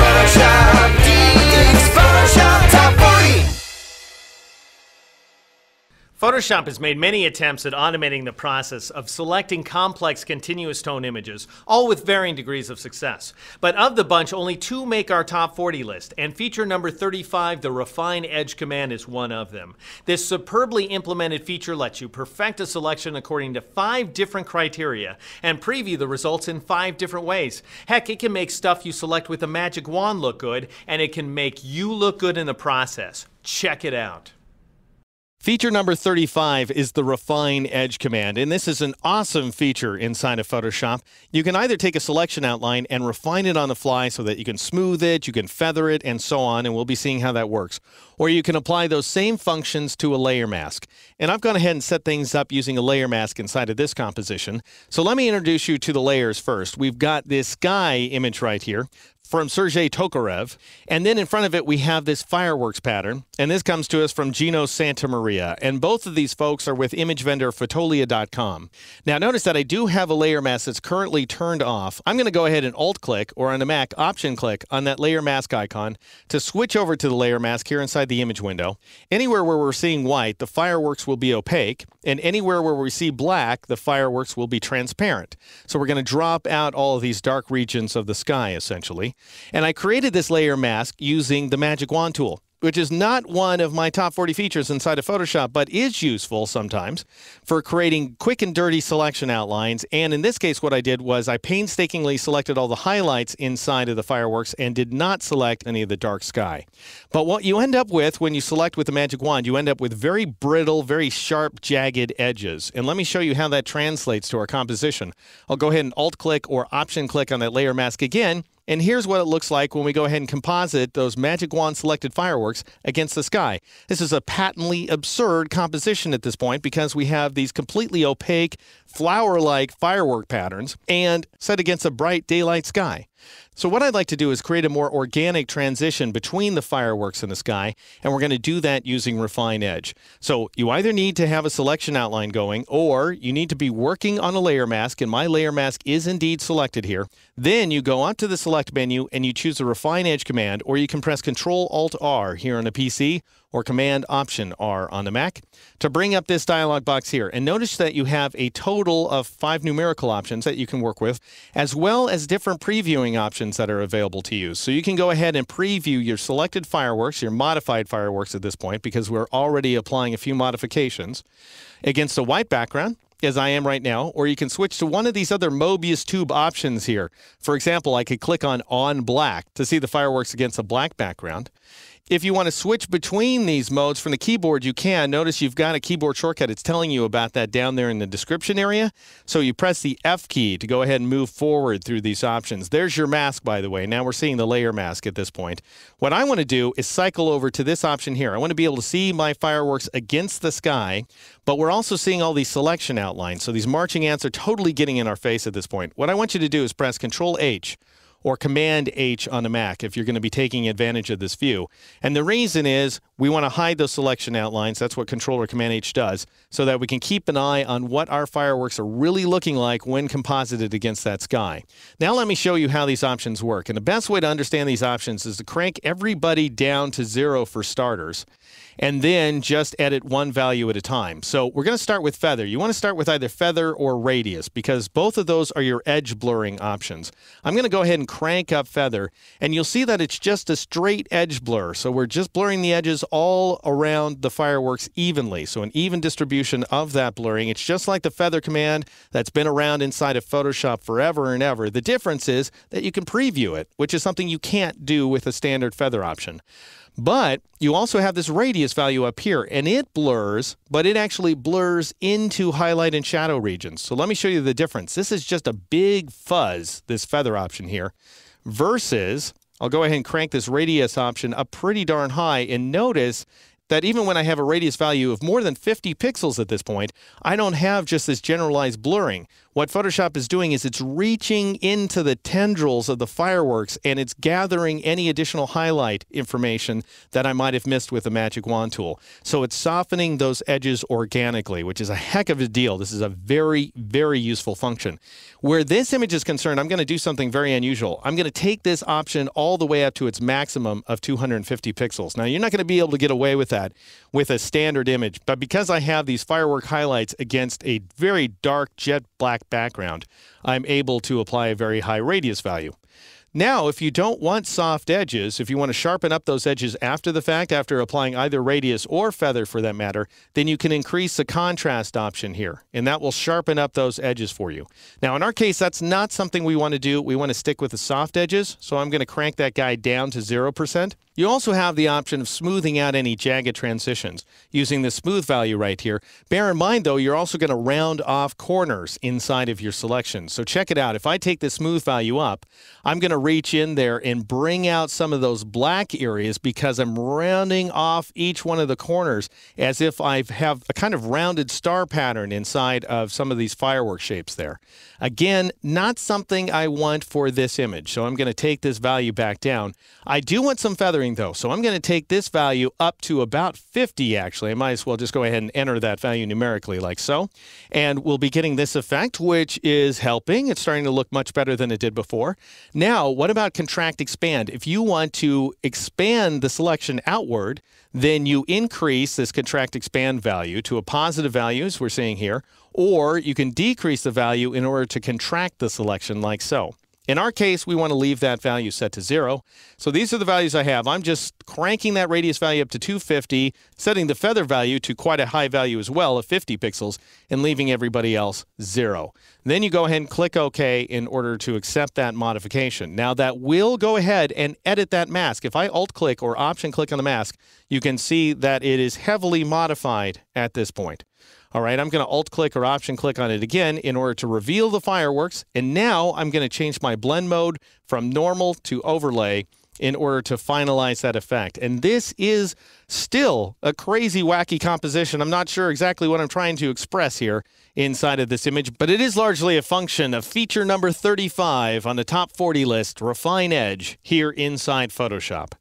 Photoshop, Geeks Photoshop Top 40. Photoshop has made many attempts at automating the process of selecting complex continuous tone images, all with varying degrees of success. But of the bunch, only 2 make our top 40 list, and feature number 35, the Refine Edge command, is one of them. This superbly implemented feature lets you perfect a selection according to 5 different criteria and preview the results in 5 different ways. Heck, it can make stuff you select with a magic wand look good, and it can make you look good in the process. Check it out. Feature number 35 is the Refine Edge command, and this is an awesome feature inside of Photoshop. You can either take a selection outline and refine it on the fly so that you can smooth it, you can feather it, and so on, and we'll be seeing how that works. Or you can apply those same functions to a layer mask. And I've gone ahead and set things up using a layer mask inside of this composition. So let me introduce you to the layers first. We've got this sky image right here from Sergei Tokarev, and then in front of it we have this fireworks pattern, and this comes to us from Gino Santamaria, and both of these folks are with image vendor Fotolia.com. Now notice that I do have a layer mask that's currently turned off. I'm going to go ahead and Alt-click, or on a Mac, Option-click on that layer mask icon to switch over to the layer mask here inside the image window. Anywhere where we're seeing white, the fireworks will be opaque, and anywhere where we see black, the fireworks will be transparent. So we're going to drop out all of these dark regions of the sky, essentially. And I created this layer mask using the Magic Wand tool, which is not one of my top 40 features inside of Photoshop, but is useful sometimes for creating quick and dirty selection outlines. And in this case, what I did was I painstakingly selected all the highlights inside of the fireworks and did not select any of the dark sky. But what you end up with when you select with the Magic Wand, you end up with very brittle, very sharp, jagged edges. And let me show you how that translates to our composition. I'll go ahead and Alt-click or Option-click on that layer mask again. And here's what it looks like when we go ahead and composite those Magic Wand selected fireworks against the sky. This is a patently absurd composition at this point because we have these completely opaque, flower-like firework patterns and set against a bright daylight sky. So what I'd like to do is create a more organic transition between the fireworks and the sky, and we're going to do that using Refine Edge. So you either need to have a selection outline going, or you need to be working on a layer mask, and my layer mask is indeed selected here. Then you go up to the Select menu and you choose the Refine Edge command, or you can press Control-Alt-R here on a PC, or Command-Option-R on the Mac to bring up this dialog box here. And notice that you have a total of 5 numerical options that you can work with, as well as different previewing options that are available to you. So you can go ahead and preview your selected fireworks, your modified fireworks at this point, because we're already applying a few modifications, against a white background, as I am right now, or you can switch to one of these other Mobius tube options here. For example, I could click on black to see the fireworks against a black background. If you want to switch between these modes from the keyboard, you can. Notice you've got a keyboard shortcut. It's telling you about that down there in the description area. So you press the F key to go ahead and move forward through these options. There's your mask, by the way. Now we're seeing the layer mask at this point. What I want to do is cycle over to this option here. I want to be able to see my fireworks against the sky, but we're also seeing all these selection outlines. So these marching ants are totally getting in our face at this point. What I want you to do is press Control-H, or Command-H on the Mac if you're going to be taking advantage of this view. And the reason is we want to hide those selection outlines. That's what Control or Command-H does, so that we can keep an eye on what our fireworks are really looking like when composited against that sky. Now let me show you how these options work. And the best way to understand these options is to crank everybody down to 0 for starters, and then just edit one value at a time. So we're going to start with feather. You want to start with either feather or radius, because both of those are your edge blurring options. I'm going to go ahead and crank up feather, and you'll see that it's just a straight edge blur. So we're just blurring the edges all around the fireworks evenly. So an even distribution of that blurring. It's just like the feather command that's been around inside of Photoshop forever and ever. The difference is that you can preview it, which is something you can't do with a standard feather option. But you also have this radius value up here, and it blurs, but it actually blurs into highlight and shadow regions. So let me show you the difference. This is just a big fuzz, this feather option here, versus, I'll go ahead and crank this radius option up pretty darn high, and notice that even when I have a radius value of more than 50 pixels at this point, I don't have just this generalized blurring. what Photoshop is doing is it's reaching into the tendrils of the fireworks and it's gathering any additional highlight information that I might have missed with the Magic Wand tool. So it's softening those edges organically, which is a heck of a deal. This is a very, very useful function. Where this image is concerned, I'm going to do something very unusual. I'm going to take this option all the way up to its maximum of 250 pixels. Now, you're not going to be able to get away with that with a standard image, but because I have these firework highlights against a very dark jet black background, I'm able to apply a very high radius value. Now, if you don't want soft edges, if you want to sharpen up those edges after the fact, after applying either radius or feather for that matter, then you can increase the contrast option here, and that will sharpen up those edges for you. Now, in our case, that's not something we want to do. We want to stick with the soft edges, so I'm going to crank that guy down to 0%. You also have the option of smoothing out any jagged transitions using the smooth value right here. Bear in mind, though, you're also going to round off corners inside of your selection. So check it out. If I take the smooth value up, I'm going to reach in there and bring out some of those black areas because I'm rounding off each one of the corners as if I have a kind of rounded star pattern inside of some of these firework shapes there. Again, not something I want for this image, so I'm going to take this value back down. I do want some feathering though, so I'm going to take this value up to about 50 actually. I might as well just go ahead and enter that value numerically like so. And we'll be getting this effect, which is helping. It's starting to look much better than it did before. Now, what about contract expand? If you want to expand the selection outward, then you increase this contract expand value to a positive value, as we're seeing here, or you can decrease the value in order to contract the selection like so. In our case, we want to leave that value set to 0. So these are the values I have. I'm just cranking that radius value up to 250, setting the feather value to quite a high value as well of 50 pixels, and leaving everybody else 0. Then you go ahead and click OK in order to accept that modification. Now that will go ahead and edit that mask. If I Alt-click or Option-click on the mask, you can see that it is heavily modified at this point. All right, I'm going to Alt-click or Option-click on it again in order to reveal the fireworks. And now I'm going to change my blend mode from normal to overlay in order to finalize that effect. And this is still a crazy, wacky composition. I'm not sure exactly what I'm trying to express here inside of this image, but it is largely a function of feature number 35 on the top 40 list, Refine Edge, here inside Photoshop.